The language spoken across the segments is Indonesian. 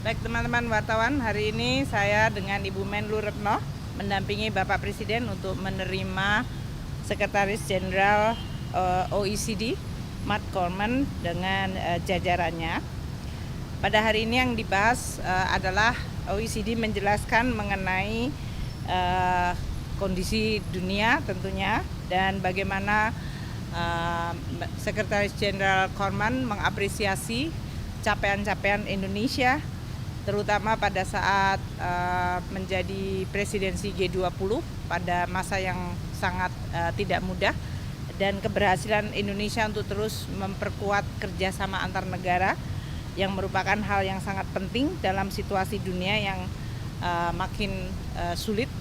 Baik teman-teman wartawan, hari ini saya dengan Ibu Menlu Retno mendampingi Bapak Presiden untuk menerima Sekretaris Jenderal OECD, Matt Coleman dengan jajarannya. Pada hari ini yang dibahas adalah OECD menjelaskan mengenai kondisi dunia tentunya dan bagaimana Sekretaris Jenderal Coleman mengapresiasi capaian-capaian Indonesia terutama pada saat menjadi presidensi G20 pada masa yang sangat tidak mudah dan keberhasilan Indonesia untuk terus memperkuat kerjasama antar negara yang merupakan hal yang sangat penting dalam situasi dunia yang makin sulit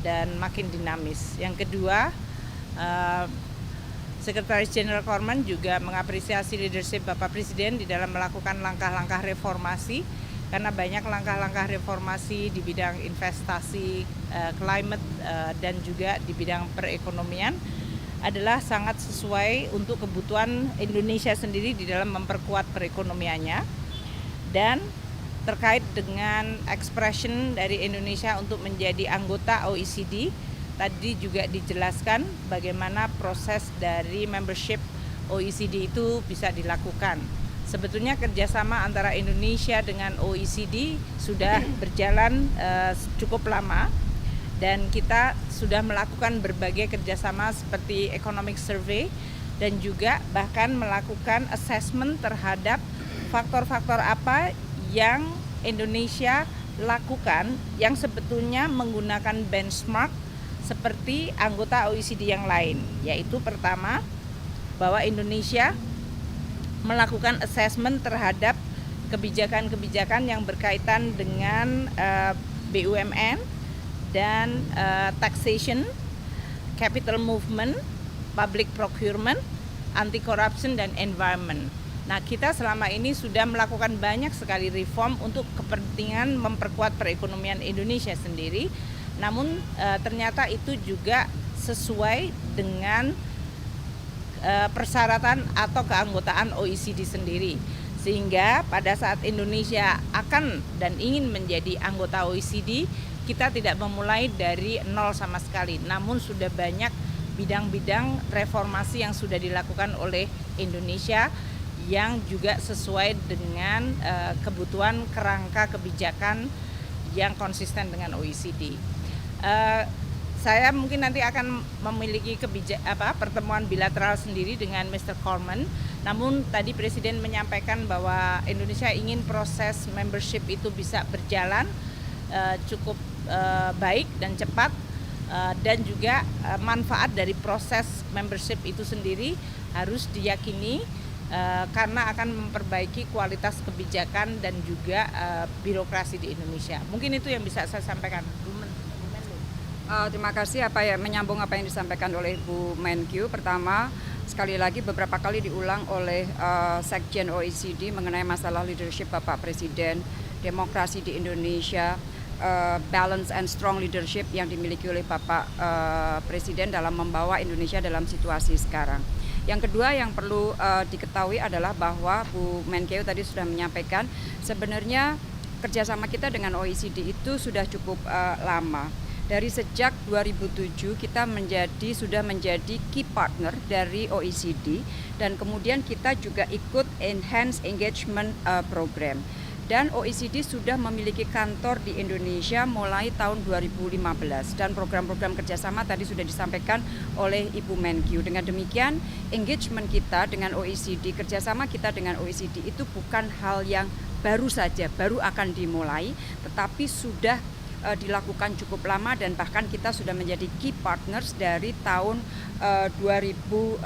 dan makin dinamis. Yang kedua, Sekretaris Jenderal Coleman juga mengapresiasi leadership Bapak Presiden di dalam melakukan langkah-langkah reformasi karena banyak langkah-langkah reformasi di bidang investasi, climate, dan juga di bidang perekonomian adalah sangat sesuai untuk kebutuhan Indonesia sendiri di dalam memperkuat perekonomiannya. Dan terkait dengan expression dari Indonesia untuk menjadi anggota OECD, tadi juga dijelaskan bagaimana proses dari membership OECD itu bisa dilakukan. Sebetulnya kerjasama antara Indonesia dengan OECD sudah berjalan cukup lama dan kita sudah melakukan berbagai kerjasama seperti economic survey dan juga bahkan melakukan assessment terhadap faktor-faktor apa yang Indonesia lakukan yang sebetulnya menggunakan benchmark seperti anggota OECD yang lain, yaitu pertama bahwa Indonesia melakukan assessment terhadap kebijakan-kebijakan yang berkaitan dengan BUMN dan taxation, capital movement, public procurement, anti-corruption, dan environment. Nah, kita selama ini sudah melakukan banyak sekali reform untuk kepentingan memperkuat perekonomian Indonesia sendiri, namun ternyata itu juga sesuai dengan persyaratan atau keanggotaan OECD sendiri. Sehingga pada saat Indonesia akan dan ingin menjadi anggota OECD, kita tidak memulai dari nol sama sekali, namun sudah banyak bidang-bidang reformasi yang sudah dilakukan oleh Indonesia yang juga sesuai dengan kebutuhan kerangka kebijakan yang konsisten dengan OECD. Saya mungkin nanti akan memiliki pertemuan bilateral sendiri dengan Mr. Coleman. Namun tadi Presiden menyampaikan bahwa Indonesia ingin proses membership itu bisa berjalan cukup baik dan cepat dan juga manfaat dari proses membership itu sendiri harus diyakini karena akan memperbaiki kualitas kebijakan dan juga birokrasi di Indonesia. Mungkin itu yang bisa saya sampaikan. Terima kasih menyambung apa yang disampaikan oleh Bu Menkyu. Pertama, sekali lagi beberapa kali diulang oleh Sekjen OECD mengenai masalah leadership Bapak Presiden, demokrasi di Indonesia, balance and strong leadership yang dimiliki oleh Bapak Presiden dalam membawa Indonesia dalam situasi sekarang. Yang kedua yang perlu diketahui adalah bahwa Bu Menkyu tadi sudah menyampaikan sebenarnya kerjasama kita dengan OECD itu sudah cukup lama. Dari sejak 2007 kita sudah menjadi key partner dari OECD dan kemudian kita juga ikut Enhanced Engagement Program. Dan OECD sudah memiliki kantor di Indonesia mulai tahun 2015 dan program-program kerjasama tadi sudah disampaikan oleh Ibu Menkyu. Dengan demikian engagement kita dengan OECD, kerjasama kita dengan OECD itu bukan hal yang baru saja, baru akan dimulai, tetapi sudah dilakukan cukup lama dan bahkan kita sudah menjadi key partners dari tahun 2007.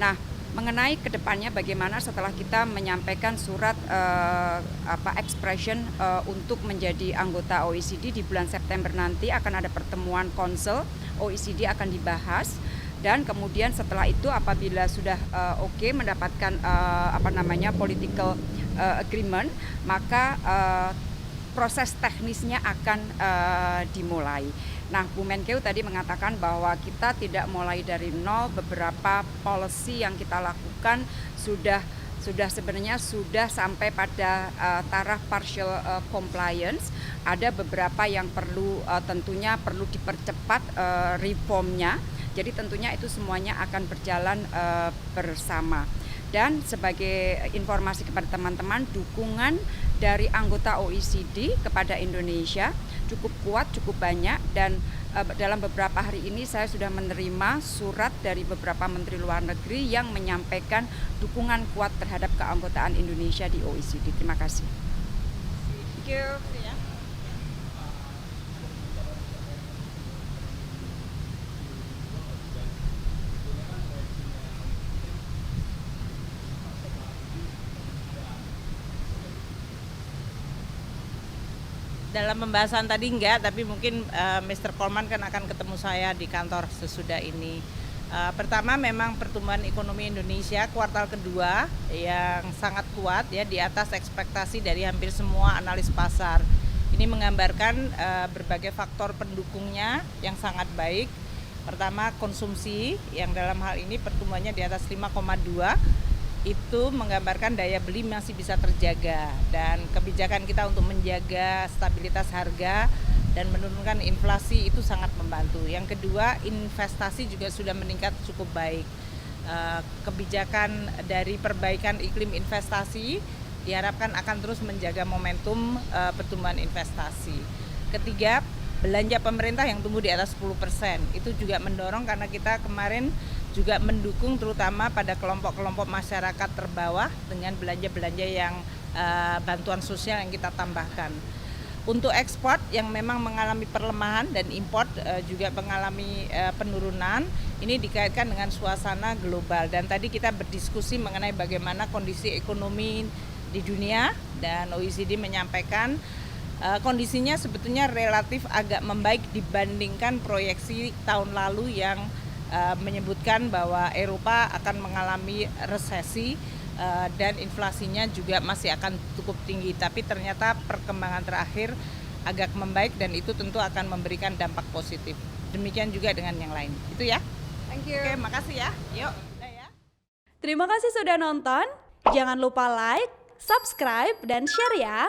Nah, mengenai kedepannya bagaimana setelah kita menyampaikan surat expression untuk menjadi anggota OECD di bulan September nanti akan ada pertemuan konsel OECD akan dibahas dan kemudian setelah itu apabila sudah mendapatkan political agreement maka proses teknisnya akan dimulai. Nah, Bu Menkyu tadi mengatakan bahwa kita tidak mulai dari nol, beberapa policy yang kita lakukan sudah sebenarnya sudah sampai pada taraf partial compliance. Ada beberapa yang tentunya perlu dipercepat reformnya. Jadi tentunya itu semuanya akan berjalan bersama. Dan sebagai informasi kepada teman-teman, dukungan dari anggota OECD kepada Indonesia cukup kuat, cukup banyak, dan dalam beberapa hari ini saya sudah menerima surat dari beberapa menteri luar negeri yang menyampaikan dukungan kuat terhadap keanggotaan Indonesia di OECD. Terima kasih. Thank you. Dalam pembahasan tadi enggak, tapi mungkin Mr. Coleman kan akan ketemu saya di kantor sesudah ini. Pertama memang pertumbuhan ekonomi Indonesia kuartal kedua yang sangat kuat ya, di atas ekspektasi dari hampir semua analis pasar. Ini menggambarkan berbagai faktor pendukungnya yang sangat baik. Pertama konsumsi yang dalam hal ini pertumbuhannya di atas 5,2, itu menggambarkan daya beli masih bisa terjaga, dan kebijakan kita untuk menjaga stabilitas harga dan menurunkan inflasi itu sangat membantu. Yang kedua, investasi juga sudah meningkat cukup baik. Kebijakan dari perbaikan iklim investasi diharapkan akan terus menjaga momentum pertumbuhan investasi. Ketiga, belanja pemerintah yang tumbuh di atas 10%, itu juga mendorong karena kita kemarin juga mendukung terutama pada kelompok-kelompok masyarakat terbawah dengan belanja-belanja yang bantuan sosial yang kita tambahkan. Untuk ekspor yang memang mengalami perlemahan dan import juga mengalami penurunan, ini dikaitkan dengan suasana global, dan tadi kita berdiskusi mengenai bagaimana kondisi ekonomi di dunia, dan OECD menyampaikan kondisinya sebetulnya relatif agak membaik dibandingkan proyeksi tahun lalu yang menyebutkan bahwa Eropa akan mengalami resesi dan inflasinya juga masih akan cukup tinggi. Tapi ternyata perkembangan terakhir agak membaik, dan itu tentu akan memberikan dampak positif. Demikian juga dengan yang lain. Itu ya. Thank you. Oke, makasih ya. Yuk. Ya. Terima kasih sudah nonton. Jangan lupa like, subscribe, dan share ya.